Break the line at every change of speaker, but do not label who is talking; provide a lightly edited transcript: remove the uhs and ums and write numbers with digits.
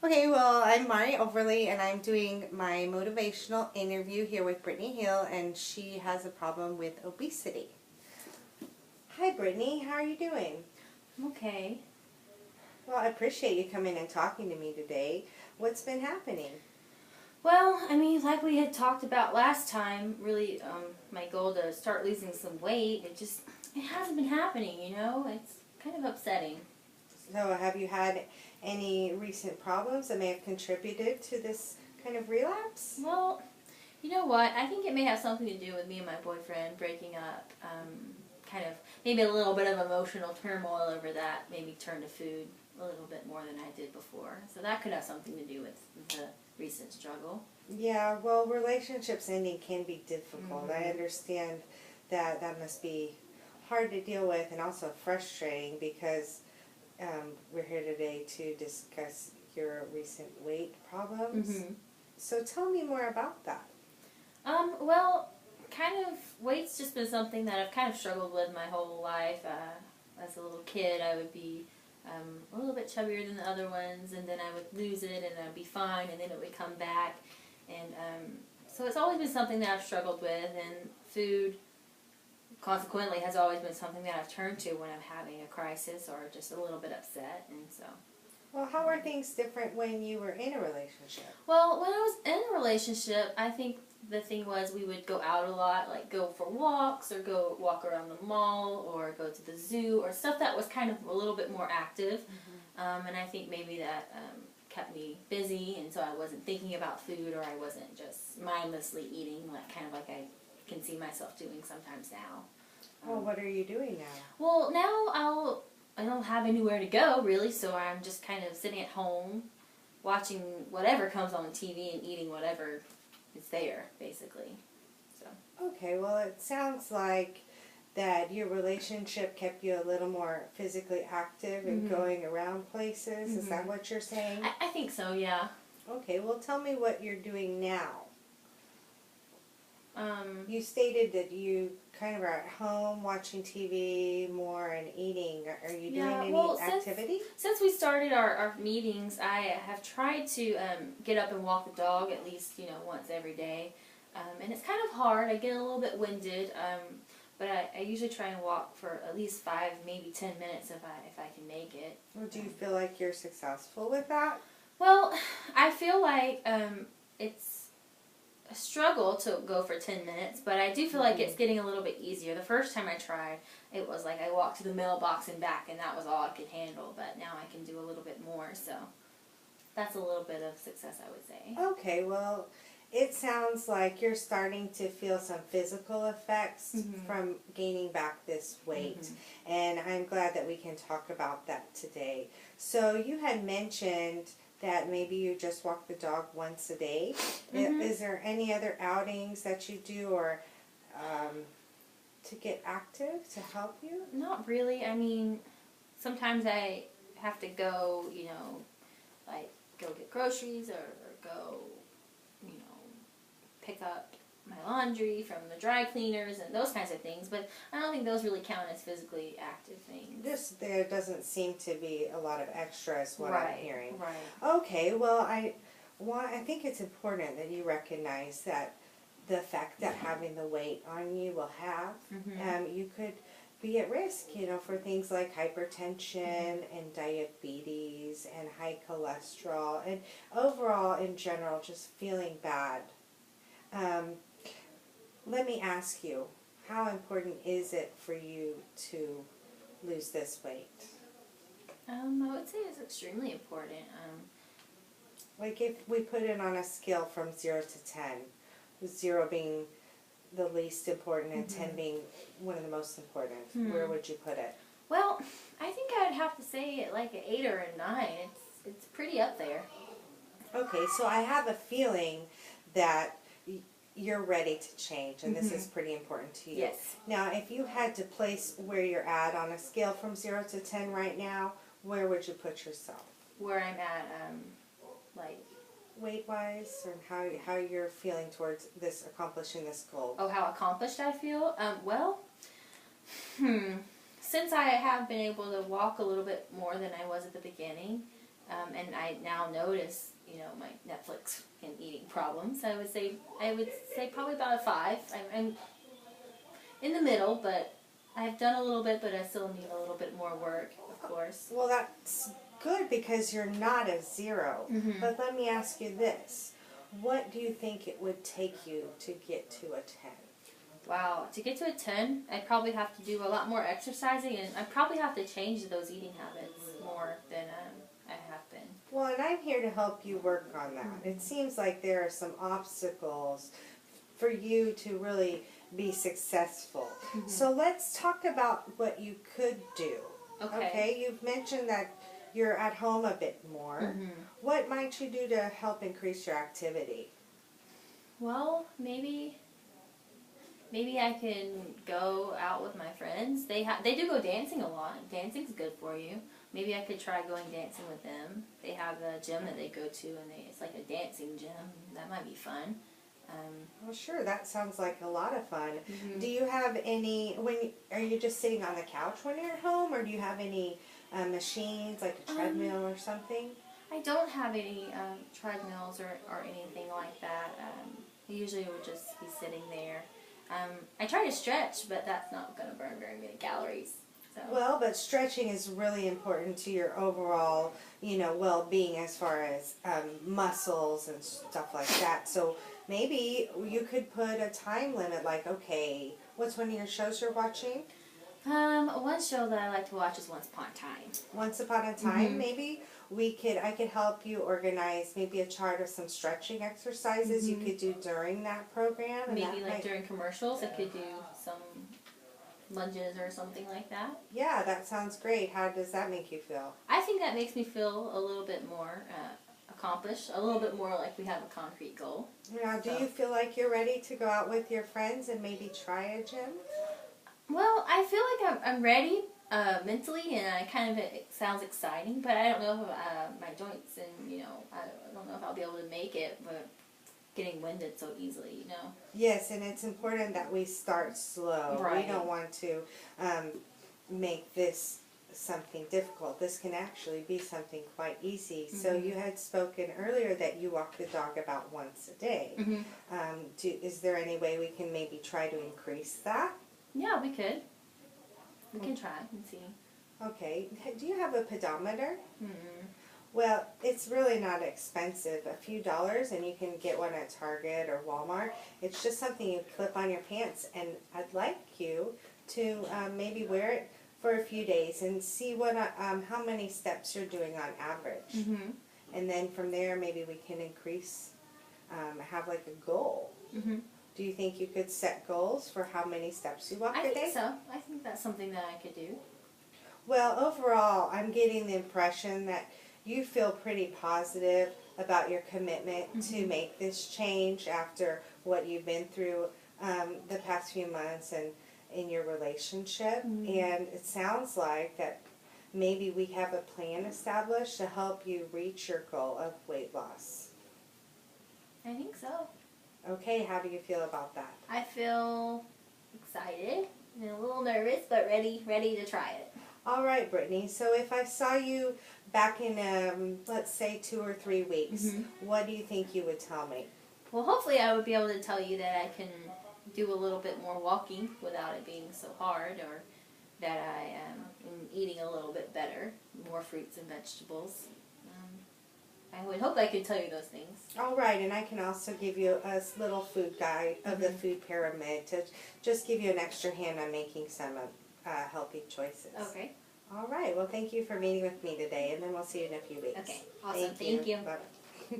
Okay, well, I'm Mari Overly, and I'm doing my motivational interview here with Brittany Hill, and she has a problem with obesity. Hi, Brittany. How are you doing?
Okay.
Well, I appreciate you coming and talking to me today. What's been happening?
Well, like we had talked about last time, really, my goal to start losing some weight, it hasn't been happening, It's kind of upsetting.
So, have you had any recent problems that may have contributed to this kind of relapse?
Well, you know what? I think it may have something to do with me and my boyfriend breaking up. Kind of, maybe a little bit of emotional turmoil over that, maybe turned to food a little bit more than I did before. So that could have something to do with the recent struggle.
Yeah, well, relationships ending can be difficult. I
Mm-hmm.
understand that that must be hard to deal with and also frustrating because we're here today to discuss your recent weight problems.
Mm-hmm.
So tell me more about that.
Well, kind of, weight's just been something that I've kind of struggled with my whole life. As a little kid, I would be a little bit chubbier than the other ones, and then I would lose it, and I'd be fine, and then it would come back. And so it's always been something that I've struggled with, and food, consequently, has always been something that I've turned to when I'm having a crisis or just a little bit upset, and so...
Well, how are things different when you were in a relationship?
Well, when I was in a relationship, I think the thing was we would go out a lot, like go for walks or go walk around the mall or go to the zoo or stuff that was kind of a little bit more active.
Mm-hmm.
And I think maybe that kept me busy, and so I wasn't thinking about food, or I wasn't just mindlessly eating, like I can see myself doing sometimes now.
Well, what are you doing now?
Well, now I don't have anywhere to go, really, so I'm just kind of sitting at home, watching whatever comes on TV and eating whatever is there, basically. So.
Okay, well, it sounds like that your relationship kept you a little more physically active and
Mm-hmm.
going around places.
Mm-hmm.
Is that what you're saying?
I think so, yeah.
Okay, well, tell me what you're doing now.
Um,
You stated that you kind of are at home watching TV more and eating. Are you doing any activity?
Since we started our meetings, I have tried to get up and walk the dog at least, once every day. And it's kind of hard. I get a little bit winded, but I usually try and walk for at least 5, maybe 10 minutes if I can make it.
Well, do you feel like you're successful with that?
Well, I feel like it's a struggle to go for 10 minutes, but I do feel like it's getting a little bit easier. The first time I tried, it was like I walked to the mailbox and back, and that was all I could handle, but now I can do a little bit more, so that's a little bit of success, I would say.
Okay, well, it sounds like you're starting to feel some physical effects from gaining back this weight, and I'm glad that we can talk about that today. So you had mentioned that maybe you just walk the dog once a day. Is there any other outings that you do or to get active to help you?
Not really. Sometimes I have to go, like go get groceries or go, pick up my laundry from the dry cleaners and those kinds of things, but I don't think those really count as physically active things.
There doesn't seem to be a lot of extras, what I'm hearing.
Right.
Okay, well, I think it's important that you recognize that the effect that having the weight on you will have, you could be at risk, for things like hypertension and diabetes and high cholesterol and overall, in general, just feeling bad. Let me ask you, how important is it for you to lose this weight?
I would say it's extremely important.
Like if we put it on a scale from 0 to 10, 0 being the least important and 10 being one of the most important, where would you put it?
Well, I think I'd have to say like an 8 or a 9. It's pretty up there.
Okay, so I have a feeling that you're ready to change, and this is pretty important to you.
Yes.
Now, if you had to place where you're at on a scale from 0 to 10 right now, where would you put yourself?
Where I'm at, like...
Weight-wise, or how you're feeling towards accomplishing this goal?
Oh, how accomplished I feel? Since I have been able to walk a little bit more than I was at the beginning, and and I now notice, my Netflix and eating problems. I would say probably about a 5. I'm in the middle, but I've done a little bit, but I still need a little bit more work, of course.
Well, that's good because you're not a 0.
Mm-hmm.
But let me ask you this. What do you think it would take you to get to a 10?
Wow, to get to a 10, I'd probably have to do a lot more exercising, and I'd probably have to change those eating habits more than I have been.
Well, and I'm here to help you work on that. It seems like there are some obstacles for you to really be successful.
Mm-hmm.
So let's talk about what you could do.
Okay.
You've mentioned that you're at home a bit more.
Mm-hmm.
What might you do to help increase your activity?
Well, maybe I can go out with my friends. They do go dancing a lot. Dancing's good for you. Maybe I could try going dancing with them. They have a gym that they go to, and it's like a dancing gym. That might be fun.
Well, sure. That sounds like a lot of fun.
Mm-hmm.
Do you have any? Are you just sitting on the couch when you're at home, or do you have any machines like a treadmill or something?
I don't have any treadmills or anything like that. I usually would just be sitting there. I try to stretch, but that's not going to burn very many calories. So.
Well, but stretching is really important to your overall, well-being as far as muscles and stuff like that. So maybe you could put a time limit, like, okay, what's one of your shows you're watching?
One show that I like to watch is Once Upon a Time.
Once Upon a Time,
Mm-hmm.
maybe I could help you organize maybe a chart of some stretching exercises you could do during that program. And
Maybe
that
during commercials, I could do some lunges or something like that.
Yeah, that sounds great. How does that make you feel?
I think that makes me feel a little bit more accomplished, a little bit more like we have a concrete goal.
Now, do you feel like you're ready to go out with your friends and maybe try a gym?
Well, I feel like I'm ready mentally, and it sounds exciting, but I don't know if my joints and, I don't know if I'll be able to make it, but getting winded so easily,
Yes, and it's important that we start slow.
Right.
We don't want to make this something difficult. This can actually be something quite easy. Mm-hmm. So you had spoken earlier that you walk the dog about once a day.
Mm-hmm.
Is there any way we can maybe try to increase that?
Yeah, we could. We can try and see.
Okay. Do you have a pedometer?
Mm-mm.
Well, it's really not expensive. A few dollars, and you can get one at Target or Walmart. It's just something you clip on your pants, and I'd like you to maybe wear it for a few days and see how many steps you're doing on average.
Mm-hmm.
And then from there, maybe we can increase, have like a goal.
Mm-hmm.
Do you think you could set goals for how many steps you walk a day?
I think so. I think that's something that I could do.
Well, overall, I'm getting the impression that you feel pretty positive about your commitment to make this change after what you've been through the past few months and in your relationship. And it sounds like that maybe we have a plan established to help you reach your goal of weight loss.
I think so.
Okay, how do you feel about that?
I feel excited and a little nervous, but ready to try it.
All right, Brittany. So if I saw you back in, let's say, 2 or 3 weeks, what do you think you would tell me?
Well, hopefully I would be able to tell you that I can do a little bit more walking without it being so hard, or that I am eating a little bit better, more fruits and vegetables. I would hope I could tell you those things.
All right, and I can also give you a little food guide of the food pyramid to just give you an extra hand on making some healthy choices.
Okay.
All right, well, thank you for meeting with me today, and then we'll see you in a few weeks.
Okay, awesome. Thank you.
Bye.